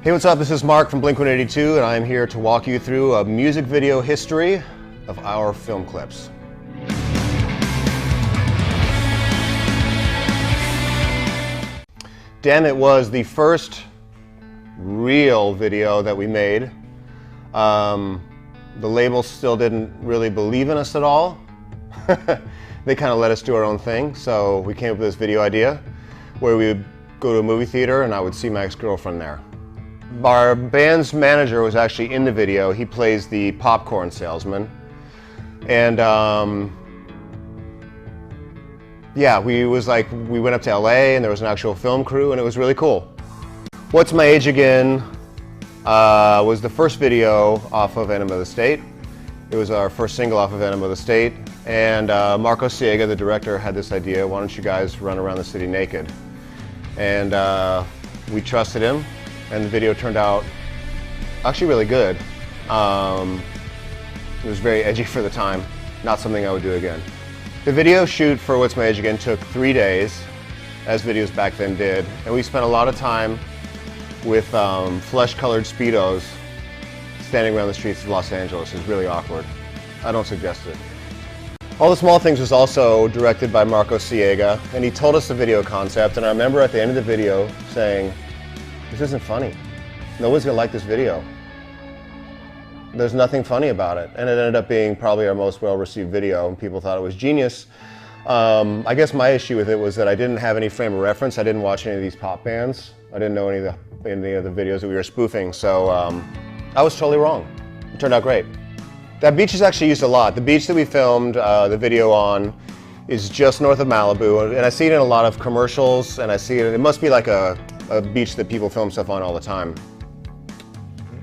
Hey, what's up? This is Mark from Blink-182, and I'm here to walk you through a music video history of our film clips. Damn It was the first real video that we made. The label still didn't really believe in us at all. They kind of let us do our own thing, so we came up with this video idea where we would go to a movie theater and I would see my ex-girlfriend there. Our band's manager was actually in the video. He plays the popcorn salesman. And yeah, we went up to LA and there was an actual film crew and it was really cool. What's My Age Again was the first video off of Enema of the State. It was our first single off of Enema of the State. And Marco Siega, the director, had this idea, why don't you guys run around the city naked? And we trusted him. And the video turned out actually really good. It was very edgy for the time, not something I would do again. The video shoot for What's My Age Again took 3 days, as videos back then did, and we spent a lot of time with flesh-colored Speedos standing around the streets of Los Angeles. It was really awkward. I don't suggest it. All the Small Things was also directed by Marco Siega, and he told us the video concept, and I remember at the end of the video saying, "This isn't funny. Nobody's gonna like this video. There's nothing funny about it." And it ended up being probably our most well-received video, and people thought it was genius. I guess my issue with it was that I didn't have any frame of reference. I didn't watch any of these pop bands. I didn't know any of the videos that we were spoofing, so I was totally wrong. It turned out great. That beach is actually used a lot. The beach that we filmed the video on is just north of Malibu, and I see it in a lot of commercials, and I see it must be like a beach that people film stuff on all the time.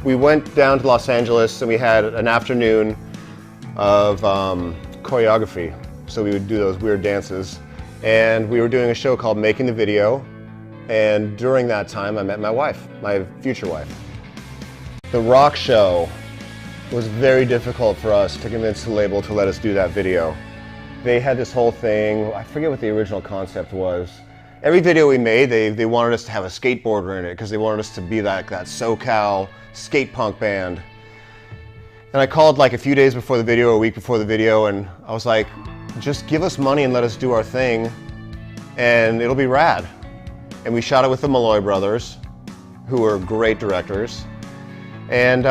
We went down to Los Angeles and we had an afternoon of choreography. So we would do those weird dances. And we were doing a show called Making the Video. And during that time I met my wife, my future wife. The rock show was very difficult for us to convince the label to let us do that video. They had this whole thing, I forget what the original concept was. Every video we made, they wanted us to have a skateboarder in it because they wanted us to be like that SoCal skate punk band. And I called like a few days before the video, or a week before the video, and I was like, just give us money and let us do our thing and it'll be rad. And we shot it with the Malloy brothers, who were great directors. And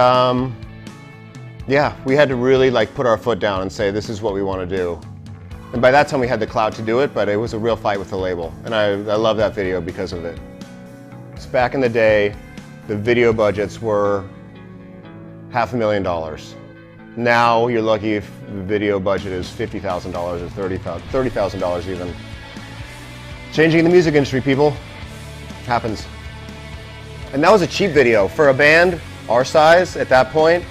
yeah, we had to really like put our foot down and say, this is what we want to do. And by that time we had the clout to do it, but it was a real fight with the label. And I love that video because of it. So back in the day, the video budgets were $500,000. Now you're lucky if the video budget is $50,000 or $30,000 even. Changing the music industry, people. Happens. And that was a cheap video. For a band our size at that point,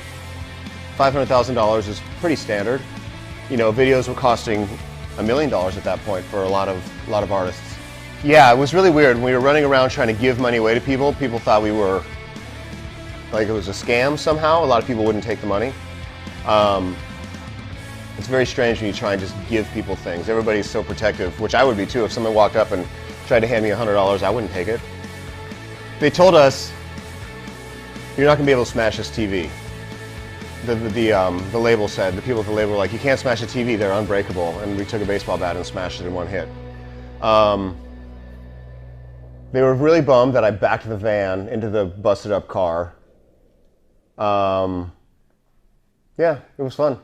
$500,000 is pretty standard. You know, videos were costing $1 million at that point for a lot of artists. Yeah, it was really weird. When we were running around trying to give money away to people, people thought we were, like it was a scam somehow. A lot of people wouldn't take the money. It's very strange when you try and just give people things. Everybody's so protective, which I would be too. If someone walked up and tried to hand me $100, I wouldn't take it. They told us, you're not gonna be able to smash this TV. The label said, the people at the label were like, you can't smash a TV, they're unbreakable. And we took a baseball bat and smashed it in one hit. They were really bummed that I backed the van into the busted up car. Yeah, it was fun.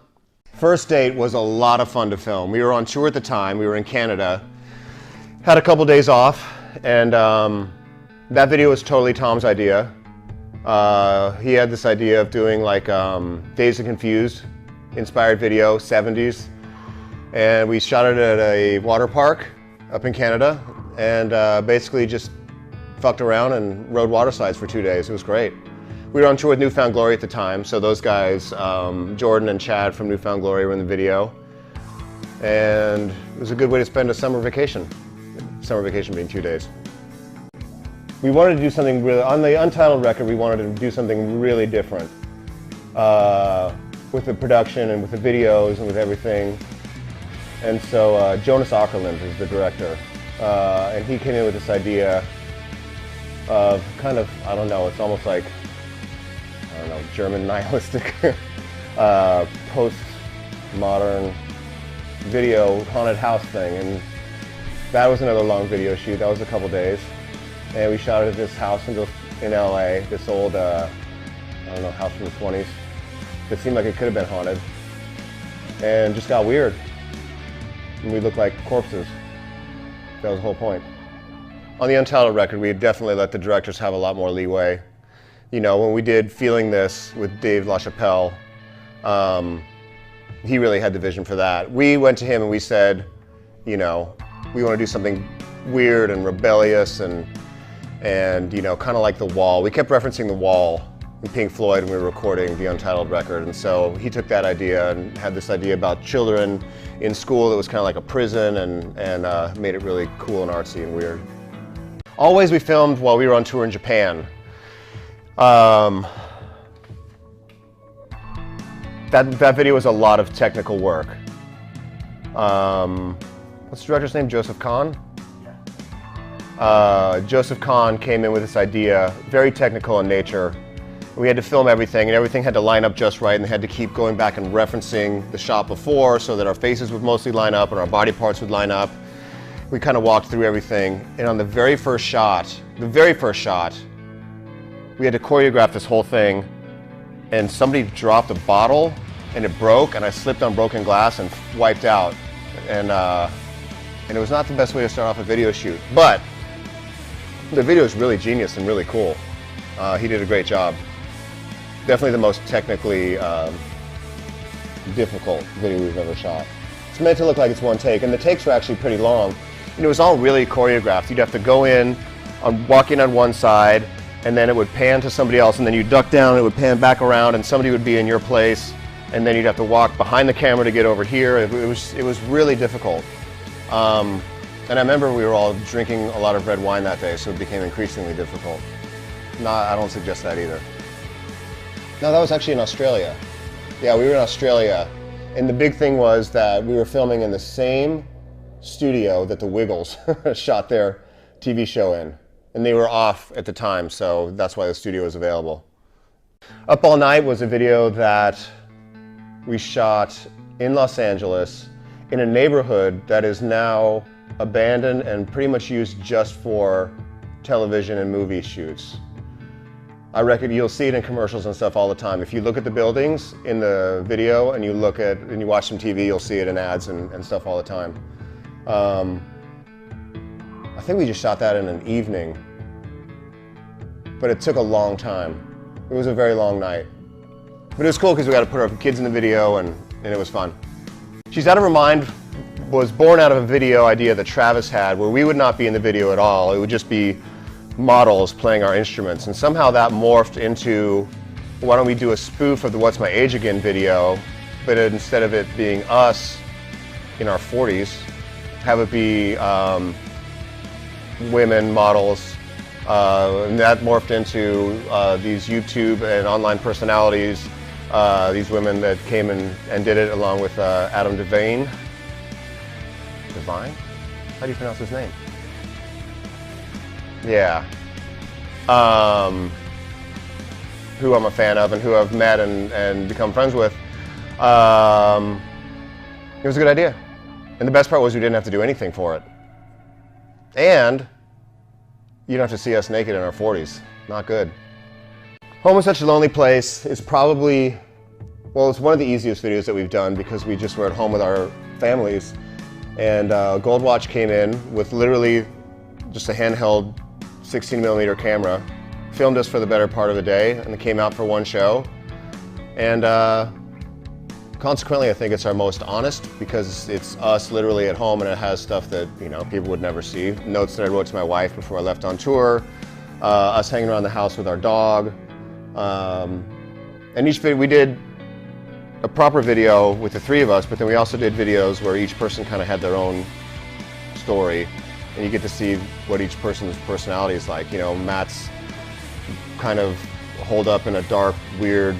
First Date was a lot of fun to film. We were on tour at the time, we were in Canada. Had a couple days off, and that video was totally Tom's idea. He had this idea of doing like Dazed and Confused inspired video, 70s. And we shot it at a water park up in Canada and basically just fucked around and rode water slides for 2 days. It was great. We were on tour with New Found Glory at the time, so those guys, Jordan and Chad from New Found Glory, were in the video. And it was a good way to spend a summer vacation. Summer vacation being 2 days. We wanted to do something really, on the Untitled record, we wanted to do something really different with the production and with the videos and with everything. And so Jonas Åkerlund is the director, and he came in with this idea of kind of, I don't know, it's almost like, I don't know, German nihilistic post-modern video haunted house thing. And that was another long video shoot. That was a couple days. And we shot it at this house in LA, this old, I don't know, house from the 20s. That seemed like it could have been haunted. And just got weird. And we looked like corpses. That was the whole point. On the Untitled record, we definitely let the directors have a lot more leeway. You know, when we did Feeling This with Dave LaChapelle, he really had the vision for that. We went to him and we said, you know, we want to do something weird and rebellious and you know, kind of like The Wall. We kept referencing The Wall in Pink Floyd when we were recording the Untitled record, and so he took that idea and had this idea about children in school that was kind of like a prison and made it really cool and artsy and weird. Always we filmed while we were on tour in Japan. That video was a lot of technical work. What's the director's name? Joseph Kahn? Yeah. Joseph Kahn came in with this idea, very technical in nature. We had to film everything, and everything had to line up just right, and they had to keep going back and referencing the shot before so that our faces would mostly line up and our body parts would line up. We kind of walked through everything, and on the very first shot, we had to choreograph this whole thing, and somebody dropped a bottle, and it broke, and I slipped on broken glass and wiped out. And it was not the best way to start off a video shoot, but the video is really genius and really cool. He did a great job. Definitely the most technically difficult video we've ever shot. It's meant to look like it's one take, and the takes were actually pretty long. And it was all really choreographed. You'd have to go in, walk in on one side, and then it would pan to somebody else, and then you duck down, and it would pan back around, and somebody would be in your place, and then you'd have to walk behind the camera to get over here. It was really difficult. And I remember we were all drinking a lot of red wine that day, so it became increasingly difficult. No, I don't suggest that either. No, that was actually in Australia. Yeah, we were in Australia, and the big thing was that we were filming in the same studio that the Wiggles shot their TV show in. And they were off at the time, so that's why the studio was available. Up All Night was a video that we shot in Los Angeles in a neighborhood that is now abandoned and pretty much used just for television and movie shoots. I reckon you'll see it in commercials and stuff all the time. If you look at the buildings in the video and you watch some TV, you'll see it in ads and stuff all the time. I think we just shot that in an evening, but it took a long time. It was a very long night. But it was cool because we got to put our kids in the video and it was fun. She's Out of Her Mind was born out of a video idea that Travis had where we would not be in the video at all. It would just be models playing our instruments, and somehow that morphed into, why don't we do a spoof of the What's My Age Again video, but instead of it being us in our 40s, have it be women models, and that morphed into these YouTube and online personalities, these women that came and did it along with Adam Devine. Devine? How do you pronounce his name? Yeah. Who I'm a fan of and who I've met and become friends with. It was a good idea. And the best part was we didn't have to do anything for it. And you don't have to see us naked in our 40s. Not good. Home is Such a Lonely Place is probably, well, it's one of the easiest videos that we've done because we just were at home with our families. And Gold Watch came in with literally just a handheld 16mm camera, filmed us for the better part of the day, and it came out for one show. And consequently, I think it's our most honest because it's us literally at home and it has stuff that, you know, people would never see. Notes that I wrote to my wife before I left on tour, us hanging around the house with our dog. And each video, we did a proper video with the three of us, but then we also did videos where each person kind of had their own story, and you get to see what each person's personality is like. You know, Matt's kind of holed up in a dark, weird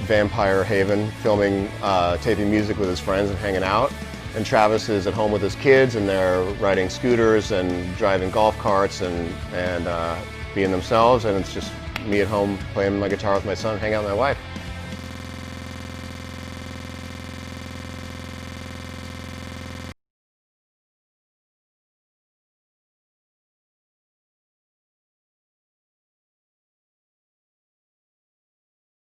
vampire haven, filming, taping music with his friends and hanging out. And Travis is at home with his kids, and they're riding scooters and driving golf carts and being themselves, and it's just me at home playing my guitar with my son, hang out with my wife.